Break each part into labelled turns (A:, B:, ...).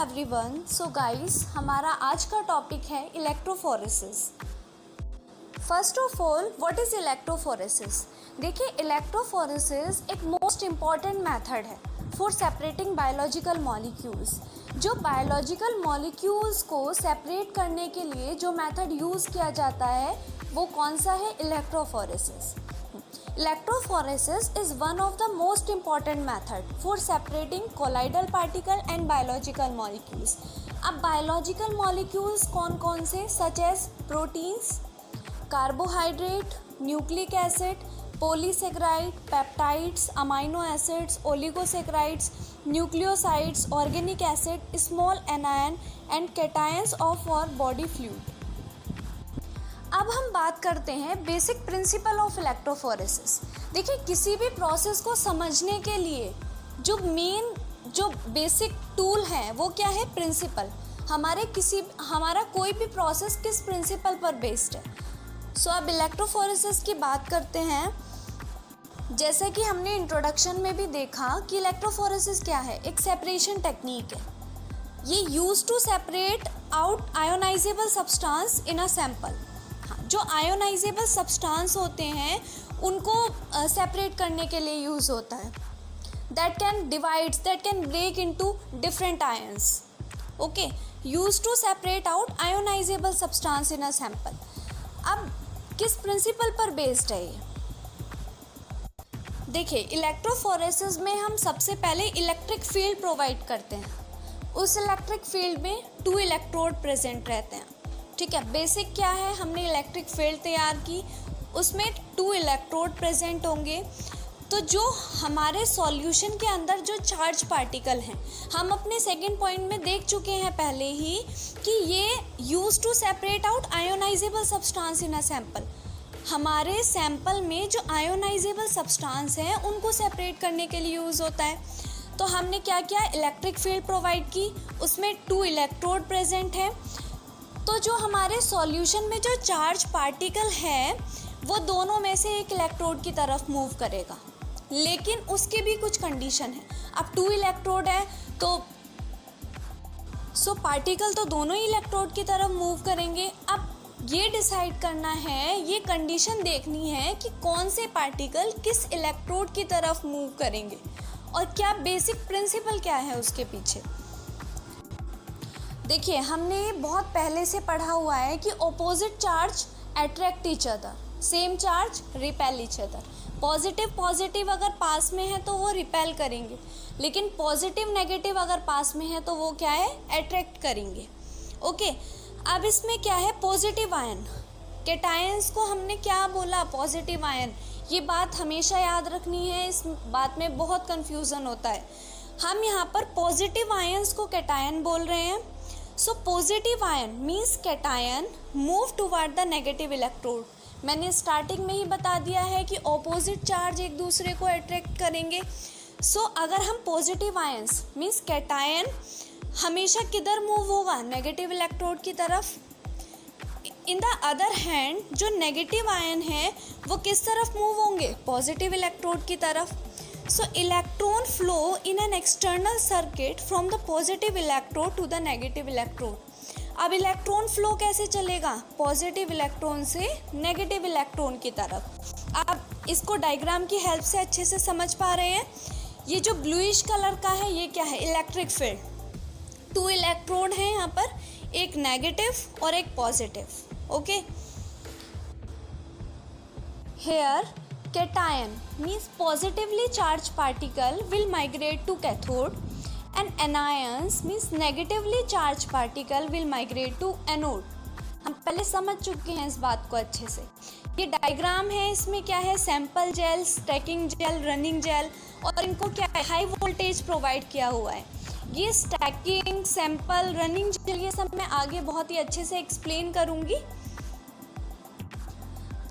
A: Everyone. So guys, हमारा आज का टॉपिक है electrophoresis. First of all, what is electrophoresis? देखिए, इलेक्ट्रोफोरेसिस एक मोस्ट इम्पॉर्टेंट मेथड है फॉर सेपरेटिंग बायोलॉजिकल मॉलिक्यूल्स। जो बायोलॉजिकल मॉलिक्यूल्स को सेपरेट करने के लिए जो मेथड यूज़ किया जाता है वो कौन सा है? Electrophoresis. Electrophoresis is one of the most important method for separating colloidal particle and biological molecules. अब biological molecules कौन कौन से? such as proteins, carbohydrate, nucleic acid, polysaccharide, peptides, amino acids, oligosaccharides, nucleosides, organic acid, small anion and cations of our body fluid. अब हम बात करते हैं basic principle of electrophoresis. देखिए, किसी भी प्रोसेस को समझने के लिए जो बेसिक टूल है वो क्या है? प्रिंसिपल। हमारा कोई भी प्रोसेस किस प्रिंसिपल पर बेस्ड है? सो अब इलेक्ट्रोफोरेसिस की बात करते हैं। जैसे कि हमने इंट्रोडक्शन में भी देखा कि इलेक्ट्रोफोरेसिस क्या है? एक सेपरेशन टेक्निक है। ये use to separate out ionisable substance in a sample. जो आयोनाइजेबल सब्सटेंस होते हैं उनको सेपरेट करने के लिए यूज़ होता है। That can break into different ions. Okay, use to separate out ionisable substance in a sample. अब किस प्रिंसिपल पर बेस्ड है ये? देखिए, इलेक्ट्रोफोरेसिस में हम सबसे पहले इलेक्ट्रिक फील्ड प्रोवाइड करते हैं। उस इलेक्ट्रिक फील्ड में 2 इलेक्ट्रोड प्रेजेंट रहते हैं। ठीक है, बेसिक क्या है? हमने इलेक्ट्रिक फील्ड तैयार की, उसमें 2 इलेक्ट्रोड प्रेजेंट होंगे। तो जो हमारे सॉल्यूशन के अंदर जो चार्ज पार्टिकल हैं, हम अपने सेकंड पॉइंट में देख चुके हैं पहले ही कि ये use to separate out ionisable substance in a sample. हमारे सैंपल में जो आयोनाइजेबल सब्सटेंस हैं उनको सेपरेट करने के लिए यूज़ होता है। तो हमने क्या किया? इलेक्ट्रिक फील्ड प्रोवाइड की, उसमें 2 इलेक्ट्रोड प्रेजेंट हैं। तो जो हमारे सॉल्यूशन में जो चार्ज पार्टिकल है वो दोनों में से एक इलेक्ट्रोड की तरफ मूव करेगा, लेकिन उसकी भी कुछ कंडीशन है। अब 2 इलेक्ट्रोड है तो पार्टिकल तो दोनों ही इलेक्ट्रोड की तरफ मूव करेंगे। अब ये डिसाइड करना है, ये कंडीशन देखनी है कि कौन से पार्टिकल किस इलेक्ट्रोड की तरफ मूव करेंगे और क्या बेसिक प्रिंसिपल क्या है उसके पीछे। देखिए, हमने बहुत पहले से पढ़ा हुआ है कि opposite charge attract each other, same charge repel each other. Positive अगर पास में है तो वो रिपेल करेंगे, लेकिन पॉजिटिव नेगेटिव अगर पास में है तो वो क्या है? अट्रैक्ट करेंगे। ओके, अब इसमें क्या है? पॉजिटिव आयन, कैटायंस को हमने क्या बोला? Positive ion. ये बात हमेशा याद रखनी है, इस बात में बहुत कन्फ्यूज़न होता है। हम यहाँ पर पॉजिटिव आयंस को कैटायन बोल रहे हैं। So positive ion means cation move toward the negative electrode. मैंने स्टार्टिंग में ही बता दिया है कि ऑपोजिट चार्ज एक दूसरे को अट्रैक्ट करेंगे। सो अगर हम पॉजिटिव आयंस मीन्स कैटायन हमेशा किधर मूव होगा? नेगेटिव इलेक्ट्रोड की तरफ। इन द अदर हैंड जो नेगेटिव आयन है वो किस तरफ मूव होंगे? पॉजिटिव इलेक्ट्रोड की तरफ। So electron flow in an external circuit from the positive electrode to the negative electrode. अब इलेक्ट्रॉन फ्लो कैसे चलेगा? पॉजिटिव इलेक्ट्रॉन से नेगेटिव इलेक्ट्रॉन की तरफ। अब इसको डायग्राम की हेल्प से अच्छे से समझ पा रहे हैं? ये जो ब्लूइश कलर का है ये क्या है? Electric field. 2 इलेक्ट्रोड हैं यहाँ पर, एक नेगेटिव और एक positive. Okay, here cation means positively charged particle will migrate to cathode and anions means negatively charged particle will migrate to anode. हम पहले समझ चुके हैं इस बात को अच्छे से। ये डायग्राम है, इसमें क्या है? Sample gel, stacking gel, running gel, और इनको क्या है? हाई वोल्टेज प्रोवाइड किया हुआ है। ये स्टैकिंग, सैंपल, रनिंग जेल, ये सब मैं आगे बहुत ही अच्छे से एक्सप्लेन करूँगी।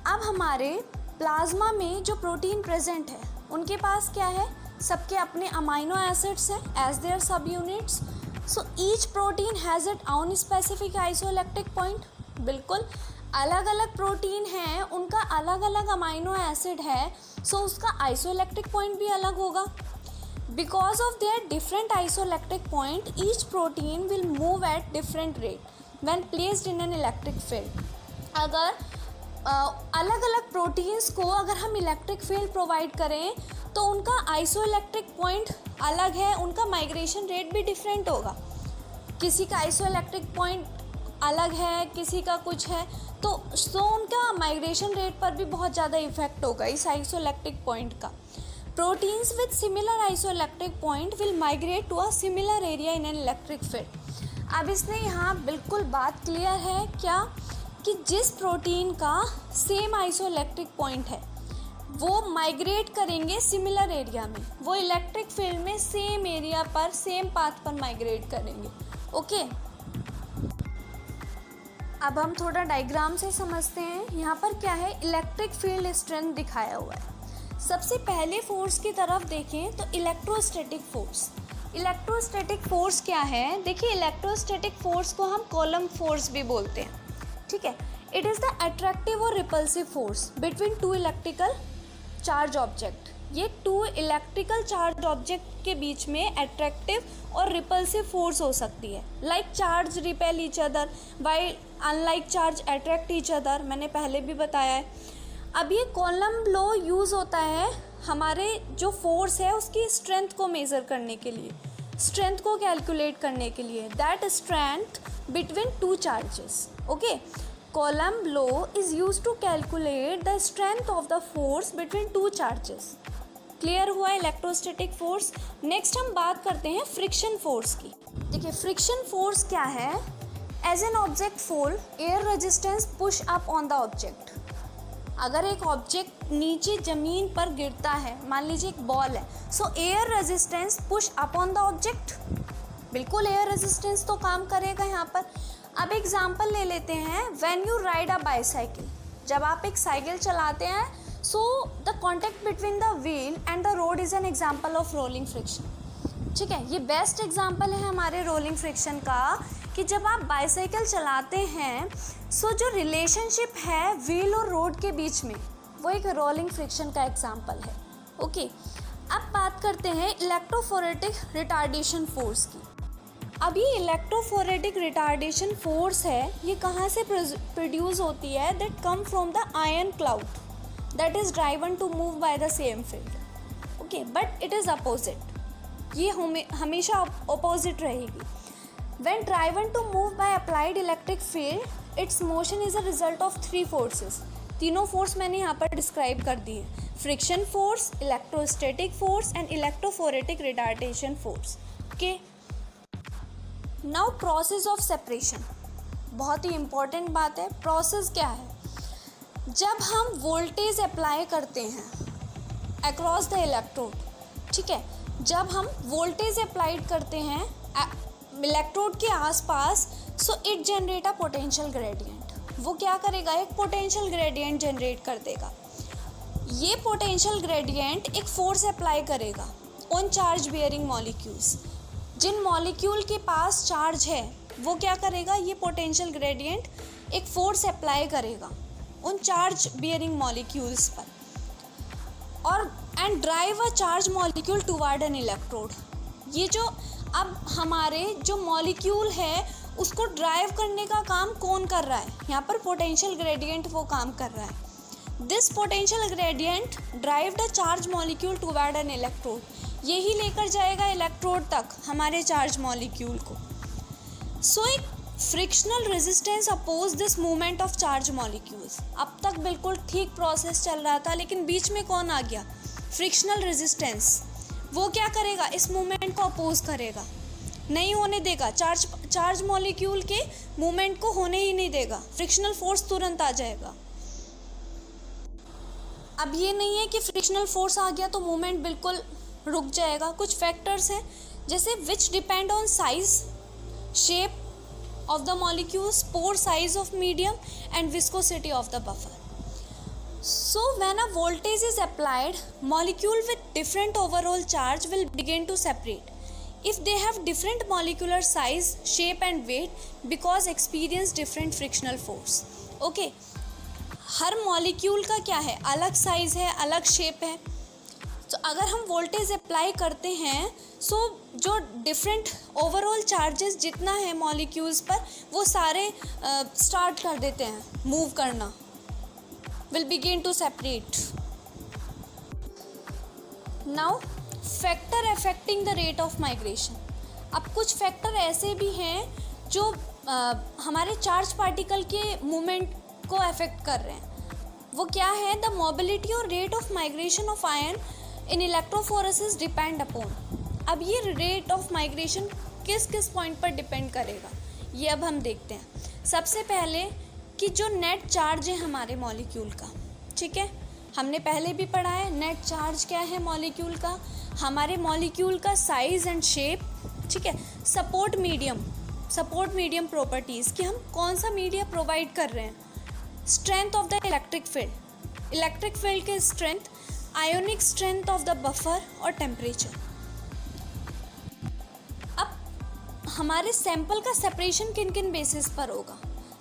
A: अब हमारे प्लाज्मा में जो प्रोटीन प्रेजेंट है उनके पास क्या है? सबके अपने अमाइनो एसिड्स हैं एज देयर सब units. So each protein has it own specific isoelectric point. बिल्कुल अलग अलग प्रोटीन हैं, उनका अलग अलग अमाइनो एसिड है, सो उसका आइसोइलेक्ट्रिक पॉइंट भी अलग होगा। Because of their different isoelectric point, each protein will move at different rate when placed in an electric field. अगर अलग अलग प्रोटीन्स को अगर हम इलेक्ट्रिक फील्ड प्रोवाइड करें तो उनका आइसोइलेक्ट्रिक पॉइंट अलग है, उनका माइग्रेशन रेट भी डिफरेंट होगा. किसी का आइसोइलेक्ट्रिक पॉइंट अलग है, किसी का कुछ है, तो उनका माइग्रेशन रेट पर भी बहुत ज़्यादा इफेक्ट होगा इस आइसोइलेक्ट्रिक पॉइंट का. Proteins with similar isoelectric point will migrate to a similar area in an electric field. अब इसने यहाँ बिल्कुल बात क्लियर है क्या कि जिस प्रोटीन का सेम आइसोइलेक्ट्रिक पॉइंट है वो माइग्रेट करेंगे सिमिलर एरिया में, वो इलेक्ट्रिक फील्ड में सेम एरिया पर सेम पाथ पर माइग्रेट करेंगे. ओके, अब हम थोड़ा डायग्राम से समझते हैं. यहाँ पर क्या है, इलेक्ट्रिक फील्ड स्ट्रेंथ दिखाया हुआ है. सबसे पहले फोर्स की तरफ देखें तो इलेक्ट्रोस्टैटिक फोर्स. इलेक्ट्रोस्टैटिक फोर्स क्या है, देखिए इलेक्ट्रोस्टैटिक फोर्स को हम कॉलम फोर्स भी बोलते हैं. ठीक है, इट इज़ द अट्रैक्टिव और repulsive force between to electrical charge object. ये टू इलेक्ट्रिकल चार्ज ऑब्जेक्ट के बीच में अट्रैक्टिव और रिपल्सिव फोर्स हो सकती है. Like charge repel each other while unlike charge attract each other, मैंने पहले भी बताया है. अब ये कॉलम लॉ यूज़ होता है हमारे जो फोर्स है उसकी स्ट्रेंथ को मेज़र करने के लिए, स्ट्रेंथ को कैलकुलेट करने के लिए. That strength between two charges. Okay, Coulomb law is use to calculate the strength of the force between two charges. Clear हुआ इलेक्ट्रोस्टैटिक फोर्स. नेक्स्ट हम बात करते हैं फ्रिक्शन फोर्स की. देखिए फ्रिक्शन फोर्स क्या है, as an object fall air resistance push up on the object. अगर एक ऑब्जेक्ट नीचे ज़मीन पर गिरता है, मान लीजिए एक बॉल है, सो air resistance push up on the object, बिल्कुल एयर रेजिस्टेंस तो काम करेगा यहाँ पर. अब एग्जांपल ले लेते हैं, when you ride a bicycle, जब आप एक साइकिल चलाते हैं, so the contact between the wheel and the road is an example of rolling friction. ठीक है, ये बेस्ट एग्जाम्पल है हमारे रोलिंग फ्रिक्शन का कि जब आप बाईसाइकिल चलाते हैं सो जो रिलेशनशिप है व्हील और रोड के बीच में, वो एक रोलिंग फ्रिक्शन का एग्जाम्पल है. ओके, अब बात करते हैं इलेक्ट्रोफोरेटिक रिटार्डेशन फोर्स की. अब ये इलेक्ट्रोफोरेटिक रिटार्डेशन फोर्स है, ये कहाँ से प्रोड्यूस होती है, that come from the ion cloud that is driven to move by the same field. Okay, but it is opposite, ये हमेशा अपोजिट रहेगी. When driven to move by applied electric field, its motion is a result of three forces. तीनों force मैंने यहाँ पर describe कर दिए, friction force, electrostatic force and electrophoretic retardation force. Okay, now process of separation, बहुत ही important बात है. Process क्या है, जब हम वोल्टेज अप्लाई करते हैं अक्रॉस द इलेक्ट्रोड, ठीक है, जब हम वोल्टेज अप्लाइड करते हैं इलेक्ट्रोड के आसपास, so it generate a potential gradient. वो क्या करेगा, एक पोटेंशियल ग्रेडियंट जनरेट कर देगा. ये पोटेंशियल ग्रेडियंट एक फोर्स अप्लाई करेगा ऑन चार्ज बियरिंग मॉलिक्यूल्स. जिन मॉलिक्यूल के पास चार्ज है वो क्या करेगा, ये पोटेंशियल ग्रेडियंट एक फोर्स अप्लाई करेगा उन चार्ज बियरिंग मॉलिक्यूल्स पर, और and drive a charge molecule toward an electrode. ये जो अब हमारे जो मॉलिक्यूल है उसको ड्राइव करने का काम कौन कर रहा है, यहाँ पर पोटेंशियल ग्रेडियंट वो काम कर रहा है. This potential gradient drive the charge molecule toward an electrode. यही लेकर जाएगा इलेक्ट्रोड तक हमारे चार्ज मॉलिक्यूल को. सो एक frictional resistance oppose this movement of charge molecules. अब तक बिल्कुल ठीक प्रोसेस चल रहा था, लेकिन बीच में कौन आ गया, फ्रिक्शनल रेजिस्टेंस. वो क्या करेगा, इस मूवमेंट को अपोज करेगा, नहीं होने देगा, चार्ज मॉलिक्यूल के मूवमेंट को होने ही नहीं देगा, फ्रिक्शनल फोर्स तुरंत आ जाएगा. अब ये नहीं है कि फ्रिक्शनल फोर्स आ गया तो मूवमेंट बिल्कुल रुक जाएगा. कुछ फैक्टर्स हैं जैसे विच depend on size, shape of the molecules, pore size of medium and viscosity of the buffer. So when a voltage is applied, molecule with different overall charge will begin to separate if they have different molecular size, shape and weight because experience different frictional force. Okay, her molecule का क्या है, अलग size है, अलग shape है. तो अगर हम वोल्टेज अप्लाई करते हैं सो जो डिफरेंट ओवरऑल चार्जेस जितना है मॉलिक्यूल्स पर वो सारे स्टार्ट कर देते हैं मूव करना, will begin to separate. Now factor affecting the rate of migration. अब कुछ फैक्टर ऐसे भी हैं जो हमारे चार्ज पार्टिकल के मूवमेंट को अफेक्ट कर रहे हैं। वो क्या है? द मोबिलिटी और rate of migration of ion in electrophoresis depend upon. अब ये रेट ऑफ माइग्रेशन किस किस पॉइंट पर डिपेंड करेगा ये अब हम देखते हैं। सबसे पहले कि जो नेट चार्ज है हमारे मॉलिक्यूल का, ठीक है, हमने पहले भी पढ़ा है नेट चार्ज क्या है मॉलिक्यूल का, हमारे मॉलिक्यूल का साइज एंड शेप, ठीक है। सपोर्ट मीडियम प्रॉपर्टीज़ कि हम कौन सा मीडिया प्रोवाइड कर रहे हैं, strength of the electric field के strength, ionic strength of the buffer और टेम्परेचर। अब हमारे सैंपल का सेपरेशन किन किन बेसिस पर होगा?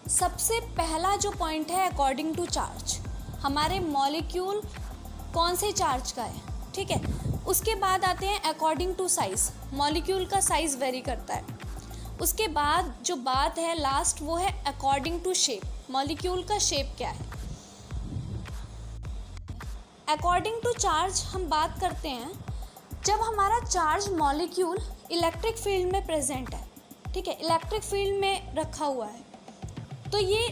A: सबसे पहला जो पॉइंट है अकॉर्डिंग टू चार्ज, हमारे मॉलिक्यूल कौन से चार्ज का है, ठीक है। उसके बाद आते हैं अकॉर्डिंग टू साइज़, मॉलिक्यूल का साइज़ वेरी करता है। उसके बाद जो बात है लास्ट वो है अकॉर्डिंग टू शेप, मॉलिक्यूल का शेप क्या है। अकॉर्डिंग टू चार्ज हम बात करते हैं जब हमारा चार्ज मॉलिक्यूल इलेक्ट्रिक फील्ड में प्रेजेंट है, ठीक है, इलेक्ट्रिक फील्ड में रखा हुआ है, तो ये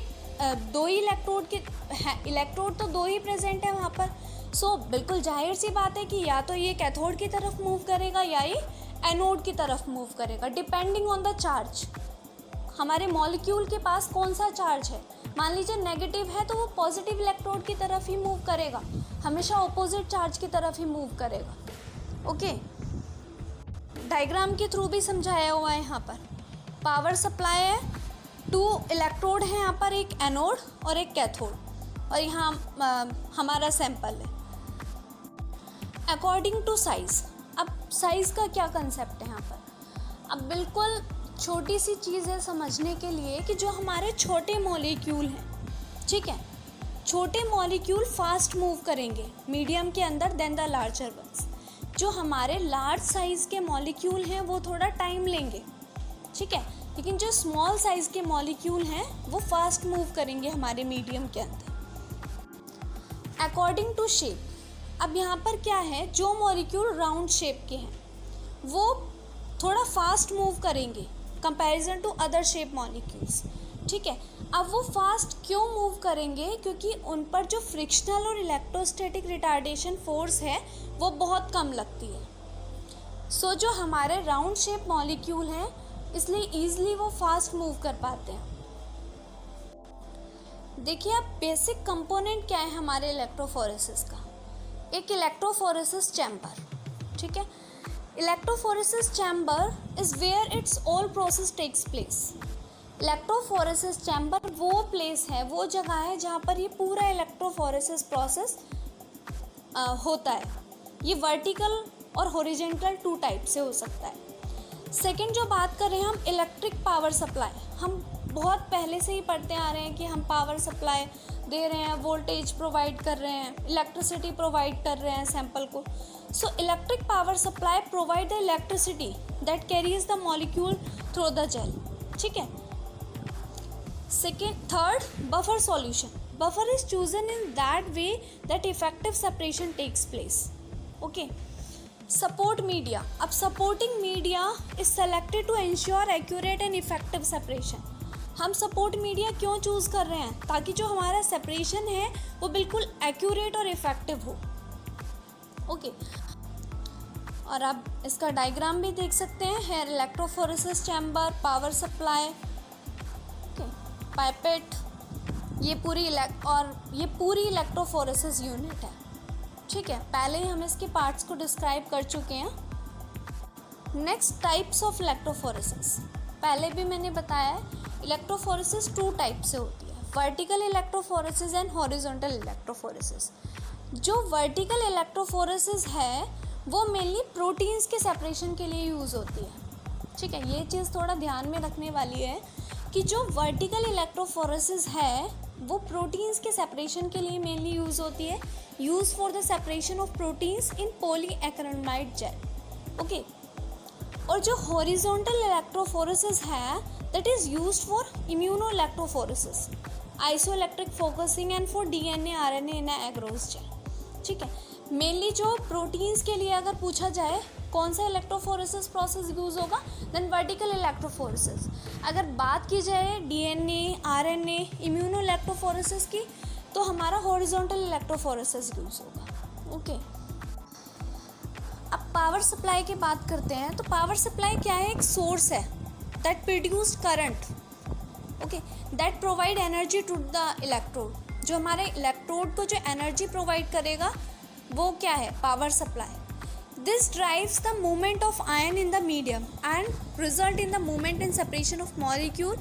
A: दो ही इलेक्ट्रोड तो दो ही प्रेजेंट है वहाँ पर। सो बिल्कुल जाहिर सी बात है कि या तो ये कैथोड की तरफ मूव करेगा या ये एनोड की तरफ मूव करेगा, डिपेंडिंग ऑन द चार्ज। हमारे मॉलिक्यूल के पास कौन सा चार्ज है, मान लीजिए नेगेटिव है तो वो पॉजिटिव इलेक्ट्रोड की तरफ ही मूव करेगा, हमेशा ऑपोजिट चार्ज की तरफ ही मूव करेगा। ओके, डायग्राम के थ्रू भी समझाया हुआ है। यहाँ पर पावर सप्लाई है, 2 इलेक्ट्रोड है यहाँ पर, एक एनोड और एक कैथोड, और यहाँ हमारा सैंपल है। अकॉर्डिंग टू साइज़, अब साइज़ का क्या कंसेप्ट है यहाँ पर? अब बिल्कुल छोटी सी चीज़ है समझने के लिए कि जो हमारे छोटे मॉलिक्यूल हैं, ठीक है, छोटे मॉलिक्यूल फास्ट मूव करेंगे मीडियम के अंदर देन द लार्जर वंस। जो हमारे लार्ज साइज़ के मॉलिक्यूल हैं वो थोड़ा टाइम लेंगे, ठीक है, लेकिन जो स्मॉल साइज़ के मॉलिक्यूल हैं वो फास्ट मूव करेंगे हमारे मीडियम के अंदर। अकॉर्डिंग टू शेप, अब यहाँ पर क्या है, जो मॉलिक्यूल राउंड शेप के हैं वो थोड़ा फास्ट मूव करेंगे comparison to other shape molecules, ठीक है। अब वो फास्ट क्यों मूव करेंगे? क्योंकि उन पर जो फ्रिक्शनल और इलेक्ट्रोस्टैटिक रिटार्डेशन फोर्स है वो बहुत कम लगती है। सो जो हमारे राउंड शेप मॉलिक्यूल हैं इसलिए ईजिली वो फास्ट मूव कर पाते हैं। देखिए अब बेसिक कंपोनेंट क्या है हमारे इलेक्ट्रोफोरेसिस का। एक इलेक्ट्रोफोरेसिस चैम्बर, ठीक है। Electrophoresis chamber is where it's all process takes place. Electrophoresis chamber वो प्लेस है, वो जगह है जहाँ पर ये पूरा इलेक्ट्रोफोरेसिस प्रोसेस होता है। ये वर्टिकल और हॉरिजॉन्टल 2 टाइप से हो सकता है। सेकंड जो बात कर रहे हैं हम इलेक्ट्रिक पावर सप्लाई, हम बहुत पहले से ही पढ़ते आ रहे हैं कि हम पावर सप्लाई दे रहे हैं, वोल्टेज प्रोवाइड कर रहे हैं, इलेक्ट्रिसिटी प्रोवाइड कर रहे हैं सैंपल को। So electric power supply provide the electricity that carries the molecule through the gel, ठीक है। Third, buffer solution. Buffer is chosen in that way that effective separation takes place. Okay, support media. अब supporting media is selected to ensure accurate and effective separation. हम support media क्यों choose कर रहे हैं? ताकि जो हमारा सेपरेशन है वो बिल्कुल एक्यूरेट और इफेक्टिव हो। ओके, और अब इसका डायग्राम भी देख सकते हैं। Here electrophoresis chamber, power supply, pipette, ये पूरी इलेक्ट्रोफोरेसिस यूनिट है, ठीक है। पहले ही हम इसके पार्ट्स को डिस्क्राइब कर चुके हैं। Next, types of electrophoresis. पहले भी मैंने बताया है इलेक्ट्रोफोरेसिस 2 टाइप से होती है, vertical electrophoresis and horizontal electrophoresis. जो वर्टिकल इलेक्ट्रोफोरेसिस है वो मेनली प्रोटीन्स के सेपरेशन के लिए यूज़ होती है, ठीक है। ये चीज़ थोड़ा ध्यान में रखने वाली है कि जो वर्टिकल इलेक्ट्रोफोरेसिस है वो प्रोटीन्स के सेपरेशन के लिए मेनली यूज़ होती है, use for the separation of proteins in polyacrylamide gel. Okay, और जो हॉरिजॉन्टल इलेक्ट्रोफोरेसिस है that is used for immunoelectrophoresis, isoelectric focusing and for DNA RNA in agarose gel. ठीक है, मेनली जो प्रोटीन्स के लिए अगर पूछा जाए कौन सा इलेक्ट्रोफोरेसिस प्रोसेस यूज होगा, देन वर्टिकल इलेक्ट्रोफोरेसिस। अगर बात की जाए डीएनए आरएनए इम्यूनोइलेक्ट्रोफोरेसिस की, तो हमारा हॉरिजॉन्टल इलेक्ट्रोफोरेसिस यूज होगा। ओके, अब पावर सप्लाई की बात करते हैं। तो पावर सप्लाई क्या है? एक सोर्स है that produce current, okay, that provide energy to the electrode. जो हमारे इलेक्ट्रोड को जो एनर्जी प्रोवाइड करेगा वो क्या है? Power supply. This drives the movement of ion in the medium and result in the movement in separation of molecule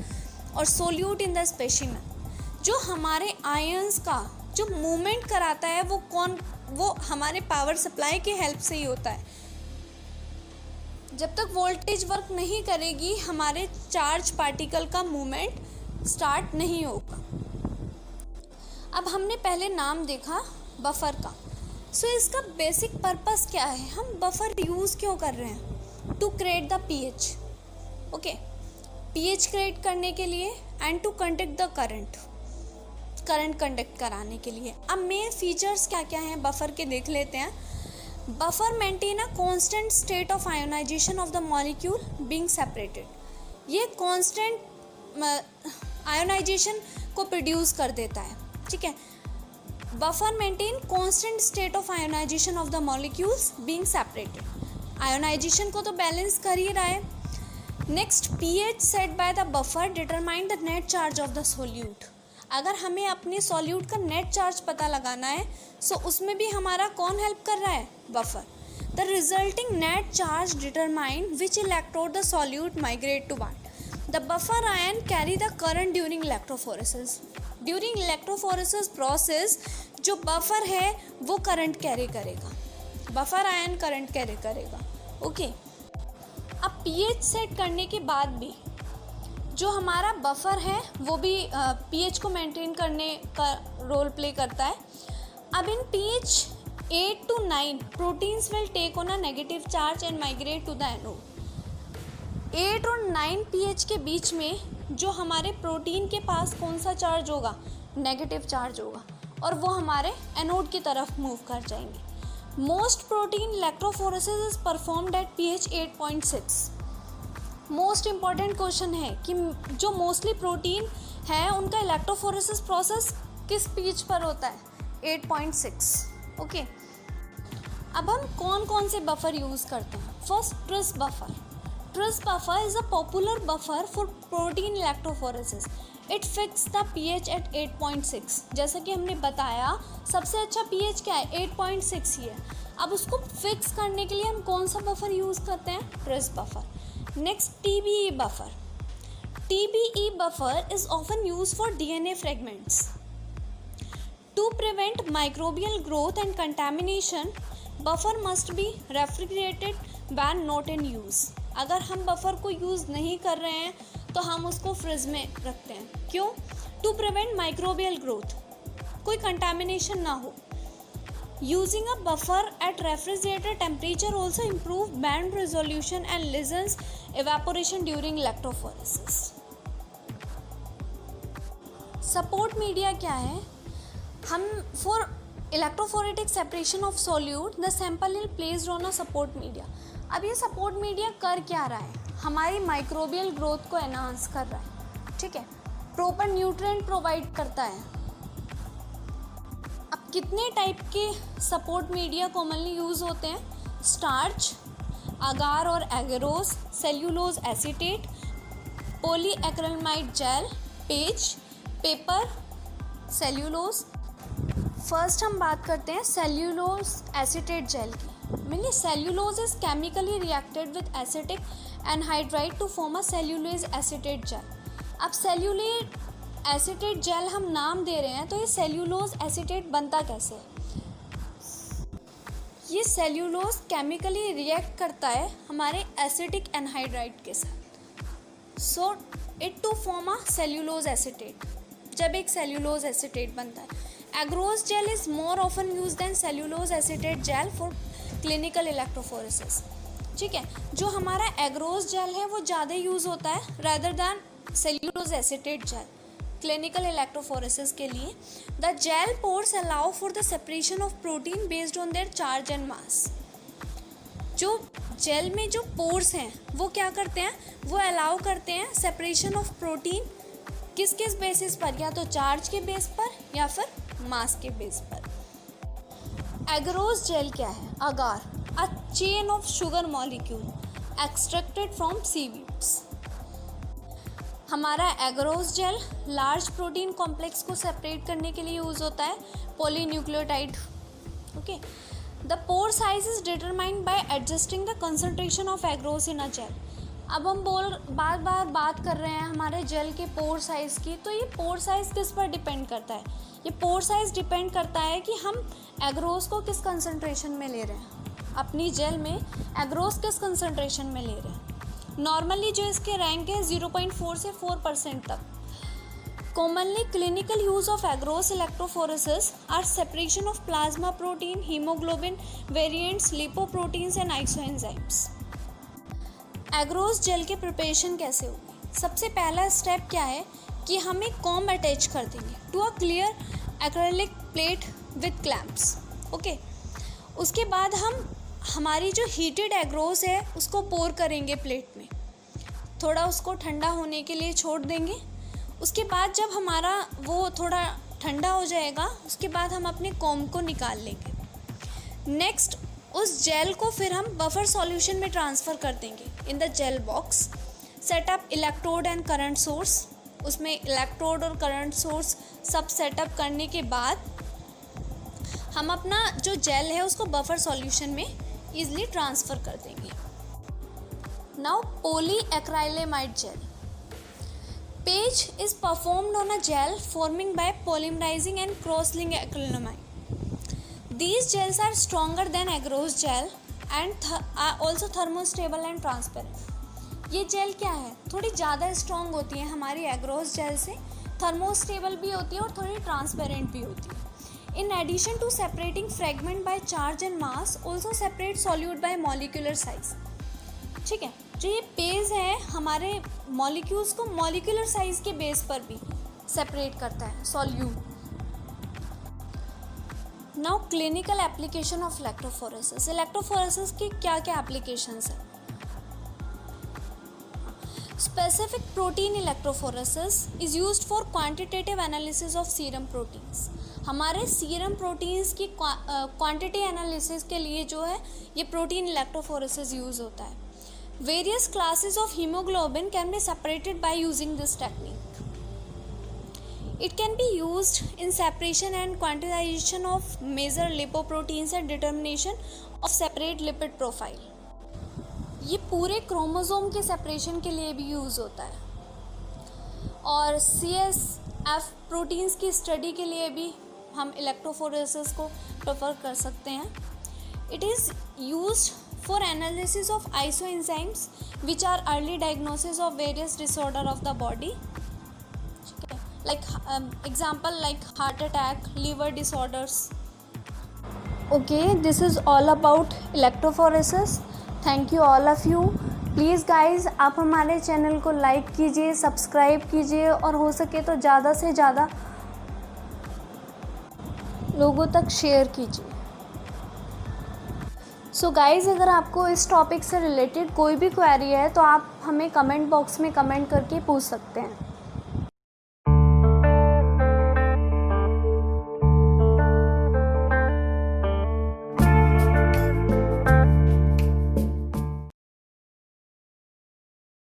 A: और solute in the specimen. जो हमारे आयंस का जो मूवमेंट कराता है वो हमारे पावर सप्लाई की हेल्प से ही होता है। जब तक वोल्टेज वर्क नहीं करेगी हमारे चार्ज पार्टिकल का मूवमेंट स्टार्ट नहीं होगा। अब हमने पहले नाम देखा बफर का। सो इसका बेसिक पर्पस क्या है? हम बफर यूज़ क्यों कर रहे हैं? To create the pH, okay, pH create करने के लिए and to conduct the current conduct कराने के लिए। अब मेन फीचर्स क्या क्या हैं बफर के देख लेते हैं। Buffer maintain a constant state of ionisation of the molecule being separated. ये कांस्टेंट आयोनाइजेशन को प्रोड्यूस कर देता है। ठीक है, buffer maintain constant state of ionisation of the molecules being separated. Ionisation को तो बैलेंस कर ही रहा है। Next, pH set by the buffer determine the net charge of the solute. अगर हमें अपने सॉल्यूट का नेट चार्ज पता लगाना है सो उसमें भी हमारा कौन हेल्प कर रहा है? Buffer. The resulting net charge determine which electrode the solute migrate टू वाट। The buffer ion carry the current during electrophoresis. During electrophoresis process जो बफर है वो करंट कैरी करेगा, बफर आयन करंट कैरी करेगा। ओके, अब पीएच सेट करने के बाद भी जो हमारा बफर है वो भी पीएच को मेंटेन करने का रोल प्ले करता है। अब in pH 8 to 9 proteins will take on a negative charge and migrate to the anode. 8 और 9 पीएच के बीच में जो हमारे प्रोटीन के पास कौन सा चार्ज होगा? नेगेटिव चार्ज होगा और वो हमारे एनोड की तरफ मूव कर जाएंगे। Most protein electrophoresis is performed eight pH 8.6। Most important question है कि जो मोस्टली प्रोटीन है उनका इलेक्ट्रोफोरेसिस प्रोसेस किस पीच पर होता है? 8.6। ओके, अब हम कौन कौन से बफर यूज़ करते हैं? First, tris buffer. Tris buffer is a popular buffer for protein electrophoresis. It fix the pH at 8.6। जैसा कि हमने बताया सबसे अच्छा पीएच क्या है? 8.6 ही है। अब उसको फिक्स करने के लिए हम कौन सा बफर यूज़ करते हैं? Tris buffer. Next, TBE buffer. TBE buffer is often used for DNA fragments. To prevent microbial growth and contamination, buffer must be refrigerated when not in use. अगर हम बफर को यूज़ नहीं कर रहे हैं तो हम उसको फ्रिज में रखते हैं। क्यों? To prevent microbial growth, कोई contamination ना हो। Using a buffer at refrigerator temperature also improve band resolution and lessens evaporation during electrophoresis. Support media क्या है? हम for electrophoretic separation of solute, the sample is placed on a support media. अब ये support media कर क्या रहा है? हमारी microbial growth को enhance कर रहा है। ठीक है, proper nutrient provide करता है। अब कितने टाइप के सपोर्ट मीडिया कॉमनली यूज़ होते हैं? स्टार्च, अगार और agarose, cellulose acetate, polyacrylamide gel, PAGE, paper, cellulose. First हम बात करते हैं सेल्यूलोज एसीटेट जेल की। Mainly cellulose is chemically reacted with acetic anhydride to form a cellulose acetate gel. अब cellulose acetate gel हम नाम दे रहे हैं तो ये सेल्यूलोज एसीटेट बनता कैसे है? ये सेल्यूलोज केमिकली रिएक्ट करता है हमारे एसिटिक एनहाइड्राइड के साथ, so it to form a cellulose acetate जब एक सेल्यूलोज एसीटेट बनता है. Agarose gel is more often use than cellulose acetate gel for clinical electrophoresis. ठीक है, जो हमारा एग्रोस जेल है वो ज़्यादा यूज़ होता है rather than cellulose acetate gel clinical electrophoresis के लिए. The gel pores allow for the separation of protein based on their charge and mass. जो जेल में जो पोर्स हैं वो क्या करते हैं, वो अलाउ करते हैं सेपरेशन ऑफ प्रोटीन किस किस बेसिस पर, या तो चार्ज के बेस पर या फिर मास के बेस पर. एग्रोस जेल क्या है? Agar, a chain of sugar molecule extracted from seaweeds. हमारा agarose gel large protein complex को सेपरेट करने के लिए यूज़ होता है, polynucleotide. Okay, the pore size is determined by adjusting the concentration of agarose in a gel. अब हम बात कर रहे हैं हमारे जेल के पोर साइज़ की, तो ये पोर साइज़ किस पर डिपेंड करता है? ये पोर साइज़ डिपेंड करता है कि हम एग्रोस को किस कंसंट्रेशन में ले रहे हैं, अपनी जेल में एग्रोस किस कंसंट्रेशन में ले रहे हैं. नॉर्मली जो इसके रैंक है 0.4 से 4% तक. Commonly clinical use of agarose electrophoresis are separation of plasma protein, haemoglobin variants, lipoproteins and isoenzymes. Agarose gel के प्रिपरेशन कैसे होगी? सबसे पहला स्टेप क्या है कि हम एक कॉम्ब अटैच कर देंगे to a clear acrylic plate with clamps. Okay, उसके बाद हम हमारी जो हीटेड एग्रोस है उसको पोर करेंगे प्लेट में, थोड़ा उसको ठंडा होने के लिए छोड़ देंगे. उसके बाद जब हमारा वो थोड़ा ठंडा हो जाएगा, उसके बाद हम अपने कॉम्ब को निकाल लेंगे. नेक्स्ट, उस जेल को फिर हम बफर सॉल्यूशन में ट्रांसफ़र कर देंगे in the gel box. Setup electrode and current source. उसमें इलेक्ट्रोड और करंट सोर्स सब सेटअप करने के बाद हम अपना जो जेल है उसको बफर सॉल्यूशन में ईजिली ट्रांसफ़र कर देंगे. Now polyacrylamide gel. Page is performed on a gel forming by polymerizing and cross-linked acrylamide. These gels are stronger than agarose gel and are also thermostable and transparent. ये jail क्या है, थोड़ी ज़्यादा strong होती है हमारी एग्रोस जेल से, thermostable भी होती है और थोड़ी ट्रांसपेरेंट भी होती है. In addition to separating fragment by charge and mass, also separate solute by molecular size. ठीक है, जो ये पेज है हमारे मॉलिक्यूल्स को मॉलिक्यूलर साइज के बेस पर भी सेपरेट करता है, solute. Now clinical application of electrophoresis. Electrophoresis की क्या क्या एप्लीकेशंस है? Specific protein electrophoresis is used for quantitative analysis of serum proteins. हमारे सीरम प्रोटीन्स की क्वांटिटी एनालिसिस के लिए जो है ये प्रोटीन इलेक्ट्रोफोरेसिस यूज़ होता है. Various classes of hemoglobin can be separated by using this technique. It can be used in separation and quantization of major lipoproteins and determination of separate lipid profile. ये पूरे chromosome के separation के लिए भी use होता है और CSF proteins की स्टडी के लिए भी हम इलेक्ट्रोफोरेसिस को प्रेफर कर सकते हैं. It is used for analysis of isoenzymes which are early diagnosis of various disorder of the body, like example like heart attack, liver disorders. Okay, this is all about electrophoresis. Thank you all of you. Please guys आप हमारे channel को like कीजिए, subscribe कीजिए और हो सके तो ज़्यादा से ज़्यादा लोगों तक शेयर कीजिए. सो गाइज़, अगर आपको इस टॉपिक से रिलेटेड कोई भी क्वेरी है तो आप हमें कमेंट बॉक्स में कमेंट करके पूछ सकते हैं.